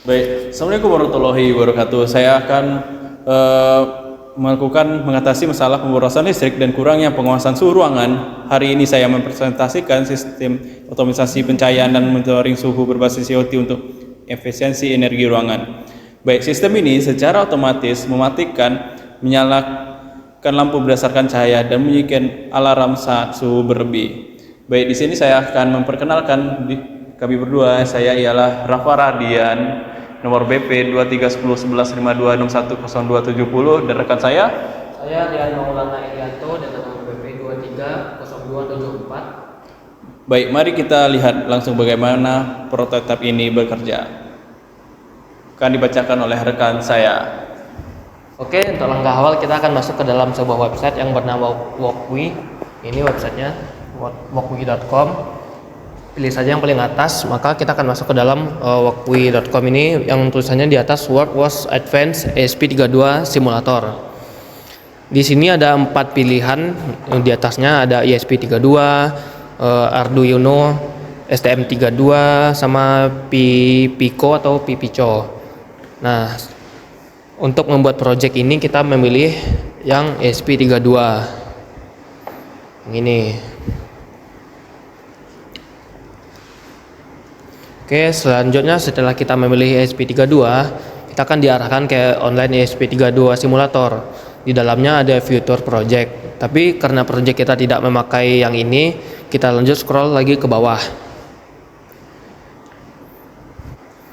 Baik, Assalamualaikum warahmatullahi wabarakatuh. Saya akan mengatasi masalah pemborosan listrik dan kurangnya pengawasan suhu ruangan. Hari ini saya mempresentasikan sistem otomatisasi pencahayaan dan monitoring suhu berbasis IoT untuk efisiensi energi ruangan. Baik, sistem ini secara otomatis mematikan, menyalakan lampu berdasarkan cahaya dan membunyikan alarm saat suhu berlebih. Baik, di sini saya akan memperkenalkan kami berdua. Saya ialah Rafa Radian, nomor BP 23101152610270, dan rekan saya Rian Maulana Irianto dengan nomor BP 230274. Baik, mari kita lihat langsung bagaimana prototipe ini bekerja. Akan dibacakan oleh rekan saya. Oke, untuk langkah awal kita akan masuk ke dalam sebuah website yang bernama Walkwi. Ini websitenya walkwi.com. Pilih saja yang paling atas, maka kita akan masuk ke dalam walkwi.com ini yang tulisannya di atas WorkWash Advanced ESP32 Simulator. Di sini ada 4 pilihan, di atasnya ada ESP32, Arduino, STM32, sama Pico atau Pipico. Nah, untuk membuat project ini kita memilih yang ESP32 yang ini. Oke, selanjutnya setelah kita memilih ESP32, kita akan diarahkan ke online ESP32 simulator. Di dalamnya ada fitur project. Tapi karena project kita tidak memakai yang ini, kita lanjut scroll lagi ke bawah.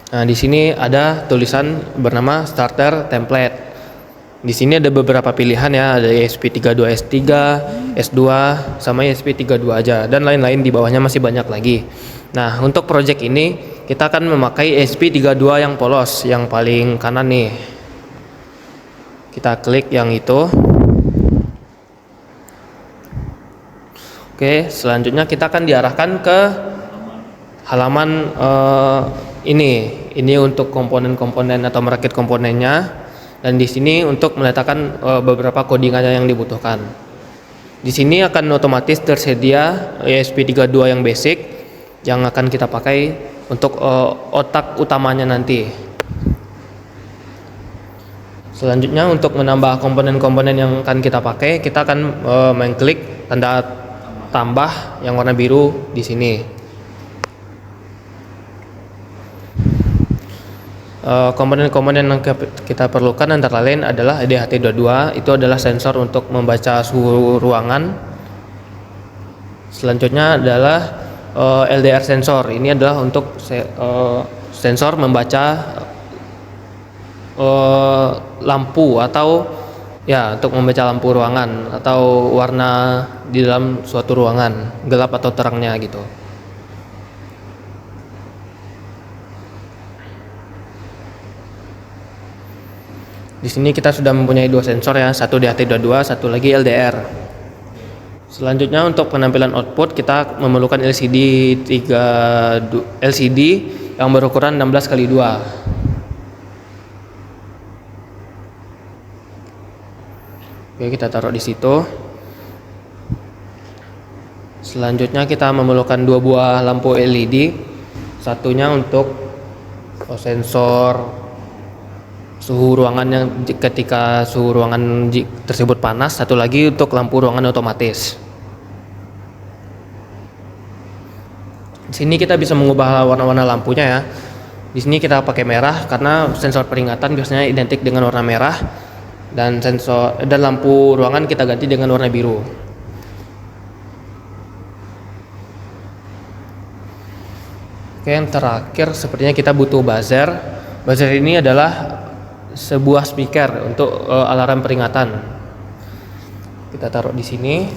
Nah, di sini ada tulisan bernama starter template. Di sini ada beberapa pilihan ya, ada ESP32S3, S2, sama ESP32 aja, dan lain-lain di bawahnya masih banyak lagi. Nah, untuk project ini kita akan memakai ESP32 yang polos, yang paling kanan nih. Kita klik yang itu. Oke, selanjutnya kita akan diarahkan ke halaman ini untuk komponen-komponen atau merakit komponennya. Dan di sini untuk meletakkan beberapa codingannya yang dibutuhkan. Di sini akan otomatis tersedia ESP32 yang basic yang akan kita pakai untuk otak utamanya nanti. Selanjutnya untuk menambah komponen-komponen yang akan kita pakai, kita akan mengklik tanda tambah yang warna biru di sini. Komponen-komponen yang kita perlukan antara lain adalah DHT22, itu adalah sensor untuk membaca suhu ruangan. Selanjutnya adalah LDR sensor, ini adalah untuk sensor membaca lampu atau ya untuk membaca lampu ruangan atau warna di dalam suatu ruangan, gelap atau terangnya gitu. Di sini kita sudah mempunyai 2 sensor ya, satu DHT22, satu lagi LDR. Selanjutnya untuk penampilan output kita memerlukan LCD yang berukuran 16x2. Oke, kita taruh di situ. Selanjutnya kita memerlukan 2 buah lampu LED. Satunya untuk sensor suhu ruangan yang ketika suhu ruangan tersebut panas, satu lagi untuk lampu ruangan otomatis. Di sini kita bisa mengubah warna-warna lampunya ya. Di sini kita pakai merah karena sensor peringatan biasanya identik dengan warna merah, dan lampu ruangan kita ganti dengan warna biru. Oke, yang terakhir sepertinya kita butuh buzzer. Buzzer ini adalah sebuah speaker untuk alarm peringatan. Kita taruh di sini.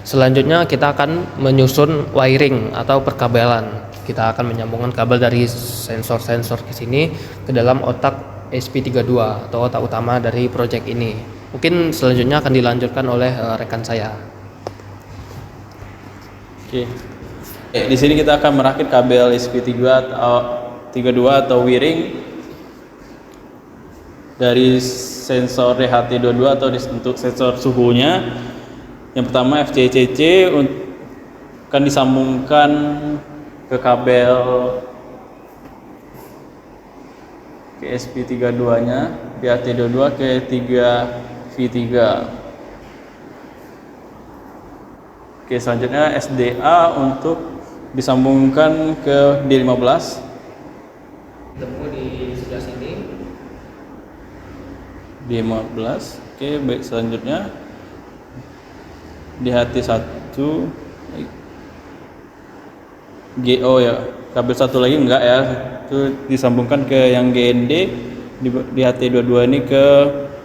Selanjutnya kita akan menyusun wiring atau perkabelan. Kita akan menyambungkan kabel dari sensor-sensor ke sini ke dalam otak ESP32 atau otak utama dari project ini. Mungkin selanjutnya akan dilanjutkan oleh rekan saya. Oke. Di sini kita akan merakit kabel ESP32 atau wiring dari sensor DHT22 atau untuk sensor suhunya. Yang pertama FCCC akan disambungkan ke kabel ke SP32 nya, DHT22 ke 3V3. Oke, selanjutnya SDA untuk disambungkan ke D15. Temu di sebelah sini. D15. Oke, baik, selanjutnya DHT1 GO ya. Kabel satu lagi enggak ya. Itu disambungkan ke yang GND, di DHT22 ini ke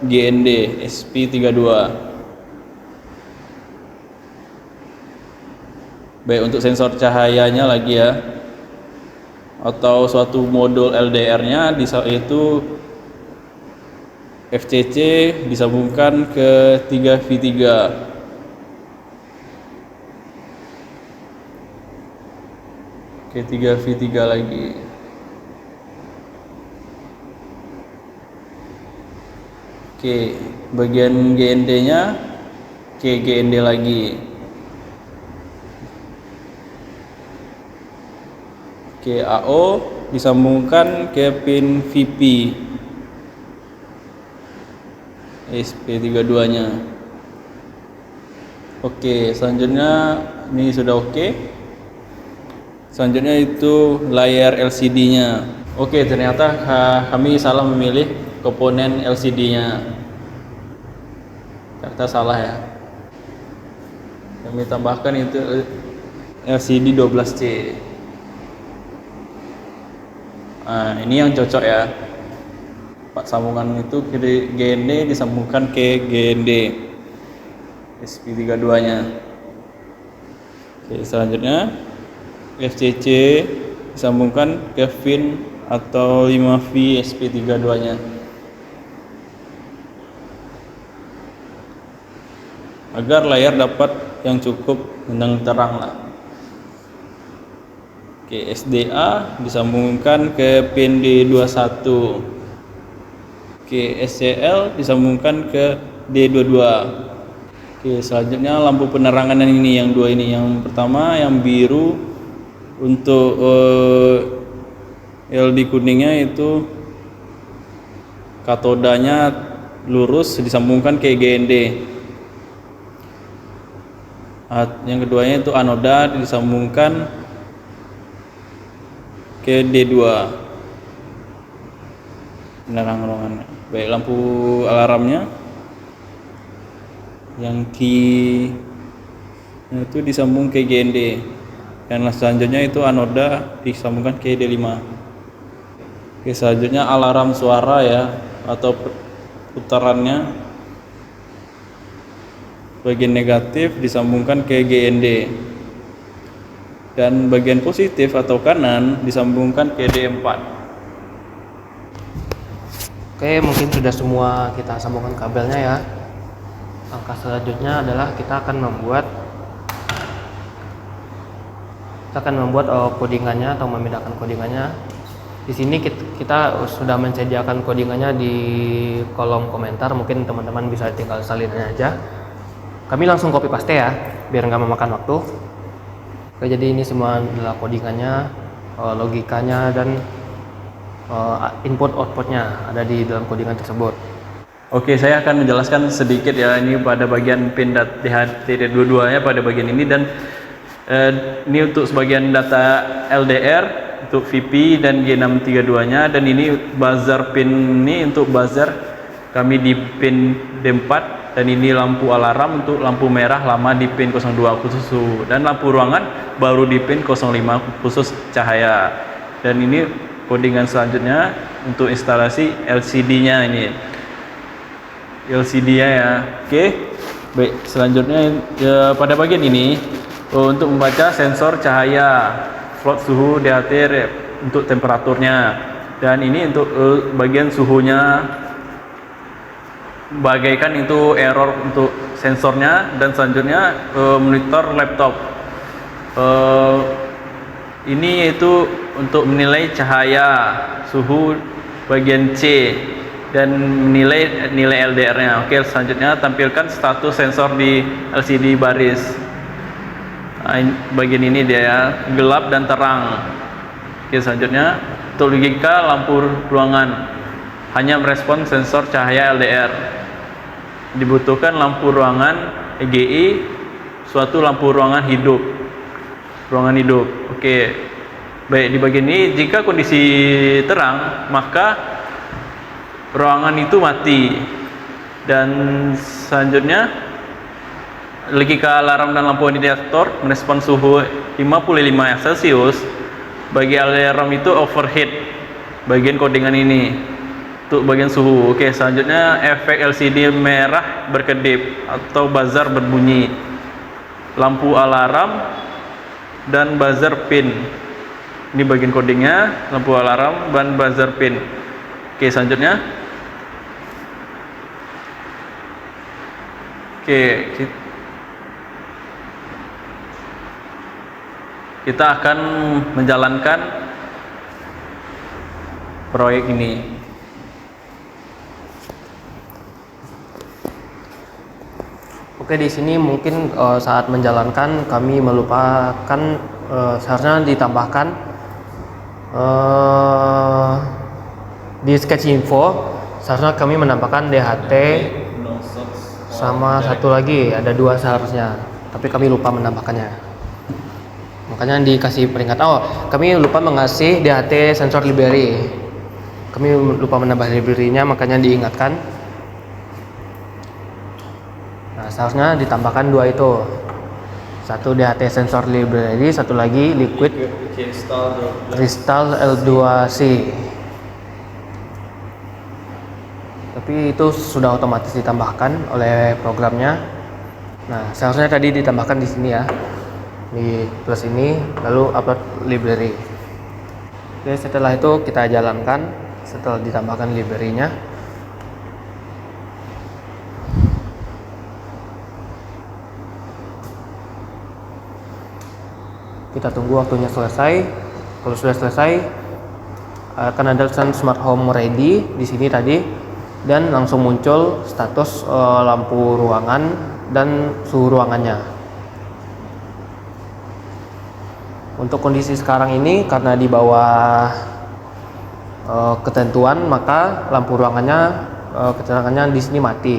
GND SP32. Baik, untuk sensor cahayanya lagi ya, atau suatu modul LDR-nya itu FCC disambungkan ke 3V3. Oke, 3V3 lagi. Oke, bagian GND-nya ke GND lagi. Oke, AO disambungkan ke pin VP SP32 nya. Oke, selanjutnya ini sudah oke. Selanjutnya itu layar LCD nya. Oke, ternyata kami salah memilih komponen LCD nya. Ternyata salah ya. Kami tambahkan itu LCD 12C. Nah, ini yang cocok ya. Pak, sambungan itu ke GND disambungkan ke GND SP32 nya. Oke, selanjutnya FCC disambungkan ke pin atau 5V SP32 nya. Agar layar dapat yang cukup dan terang lah. Oke, SDA disambungkan ke pin D21. Oke, SCL disambungkan ke D22. Oke, selanjutnya lampu penerangan ini, yang dua ini. Yang pertama yang biru untuk LED kuningnya itu katodanya lurus disambungkan ke GND. Yang keduanya itu anoda disambungkan ke D2. Penerang ruangannya. Baik, lampu alarmnya yang itu disambung ke GND, dan selanjutnya itu anoda disambungkan ke D5. Oke, selanjutnya alarm suara ya, atau putarannya bagian negatif disambungkan ke GND, dan bagian positif atau kanan disambungkan ke D4. Oke, mungkin sudah semua kita sambungkan kabelnya ya. Langkah selanjutnya adalah kita akan membuat codingannya atau memindahkan codingannya. Di sini kita sudah menyediakan codingannya di kolom komentar, mungkin teman-teman bisa tinggal salin aja. Kami langsung copy paste ya, biar nggak memakan waktu. Oke, jadi ini semua adalah codingannya, logikanya, dan input outputnya ada di dalam codingan tersebut. Oke, saya akan menjelaskan sedikit ya, ini pada bagian pin DHT22 nya pada bagian ini, dan ini untuk sebagian data LDR untuk VP dan G632 nya, dan ini buzzer pin, ini untuk buzzer kami di pin D4, dan ini lampu alarm untuk lampu merah lama di pin 02 khusus suhu, dan lampu ruangan baru di pin 05 khusus cahaya. Dan ini codingan selanjutnya untuk instalasi LCD-nya, ini LCD-nya ya. Oke, baik, selanjutnya ya, pada bagian ini untuk membaca sensor cahaya, float suhu, DHT untuk temperaturnya, dan ini untuk bagian suhunya, bagaikan itu error untuk sensornya. Dan selanjutnya monitor laptop, ini yaitu untuk menilai cahaya, suhu bagian C, dan menilai nilai LDR-nya. Oke, selanjutnya tampilkan status sensor di LCD baris. Nah, bagian ini dia ya, gelap dan terang. Oke, selanjutnya untuk logika lampu ruangan. hanya merespon sensor cahaya LDR. Dibutuhkan lampu ruangan EGI, suatu lampu ruangan hidup. Oke. Baik, di bagian ini jika kondisi terang, maka ruangan itu mati. Dan selanjutnya logika alarm dan lampu indikator merespon suhu 55 Celcius. Bagi alarm itu overheat, bagian codingan ini untuk bagian suhu. Oke, selanjutnya efek LCD merah berkedip atau buzzer berbunyi, lampu alarm dan buzzer pin. Ini bagian codingnya, lampu alarm dan buzzer pin. Oke, selanjutnya kita akan menjalankan proyek ini. Oke, di sini mungkin saat menjalankan kami melupakan seharusnya ditambahkan di sketch info seharusnya kami menambahkan DHT sama satu lagi, ada 2 seharusnya, tapi kami lupa menambahkannya. Makanya dikasih peringatan. Oh, kami lupa mengasih DHT sensor library. Kami lupa menambah library-nya, makanya diingatkan. Nah, seharusnya ditambahkan 2 itu. Satu DHT sensor library, satu lagi liquid crystal L2C. Tapi itu sudah otomatis ditambahkan oleh programnya. Nah, seharusnya tadi ditambahkan di sini ya, di plus ini, lalu upload library. Oke, setelah itu kita jalankan setelah ditambahkan library-nya. Kita tunggu waktunya selesai. Kalau sudah selesai, akan ada tulisan smart home ready di sini tadi, dan langsung muncul status lampu ruangan dan suhu ruangannya. Untuk kondisi sekarang ini karena di bawah ketentuan, maka lampu ruangannya keterangannya di sini mati,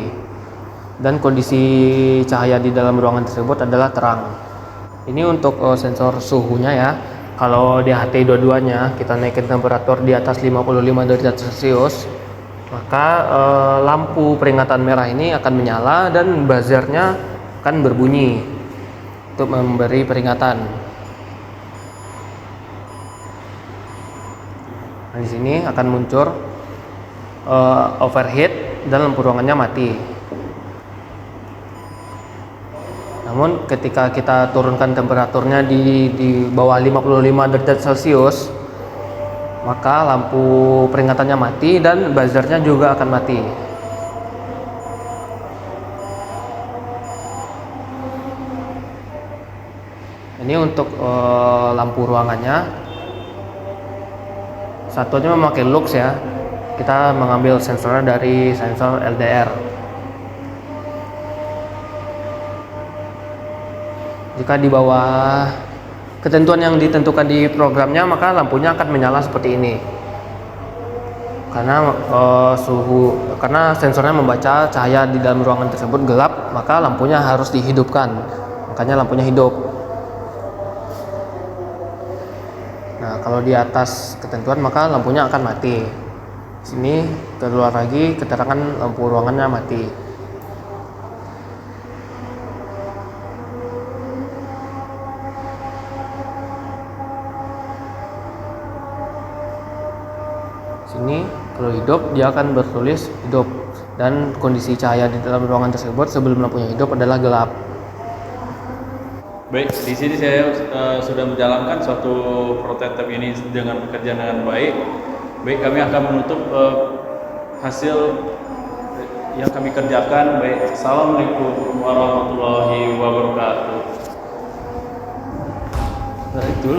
dan kondisi cahaya di dalam ruangan tersebut adalah terang. Ini untuk sensor suhunya ya. Kalau DHT dua-duanya kita naikin temperatur di atas 55 derajat Celcius, maka lampu peringatan merah ini akan menyala dan buzzernya akan berbunyi untuk memberi peringatan. Nah, di sini akan muncul overheat dan lampu ruangannya mati. Namun ketika kita turunkan temperaturnya di bawah 55 derajat Celcius, maka lampu peringatannya mati dan buzzernya juga akan mati. Ini untuk lampu ruangannya. Satunya memakai lux ya. Kita mengambil sensornya dari sensor LDR. Jika di bawah ketentuan yang ditentukan di programnya, maka lampunya akan menyala seperti ini. Karena karena sensornya membaca cahaya di dalam ruangan tersebut gelap, maka lampunya harus dihidupkan. Makanya lampunya hidup. Nah, kalau di atas ketentuan maka lampunya akan mati. Di sini keluar lagi keterangan lampu ruangannya mati. Sini kalau hidup dia akan bertulis hidup, dan kondisi cahaya di dalam ruangan tersebut sebelum lampunya hidup adalah gelap. Baik, di sini saya sudah menjalankan suatu prototipe ini dengan bekerja dengan baik. Baik, kami akan menutup hasil yang kami kerjakan. Baik, assalamualaikum warahmatullahi wabarakatuh. Nah, itu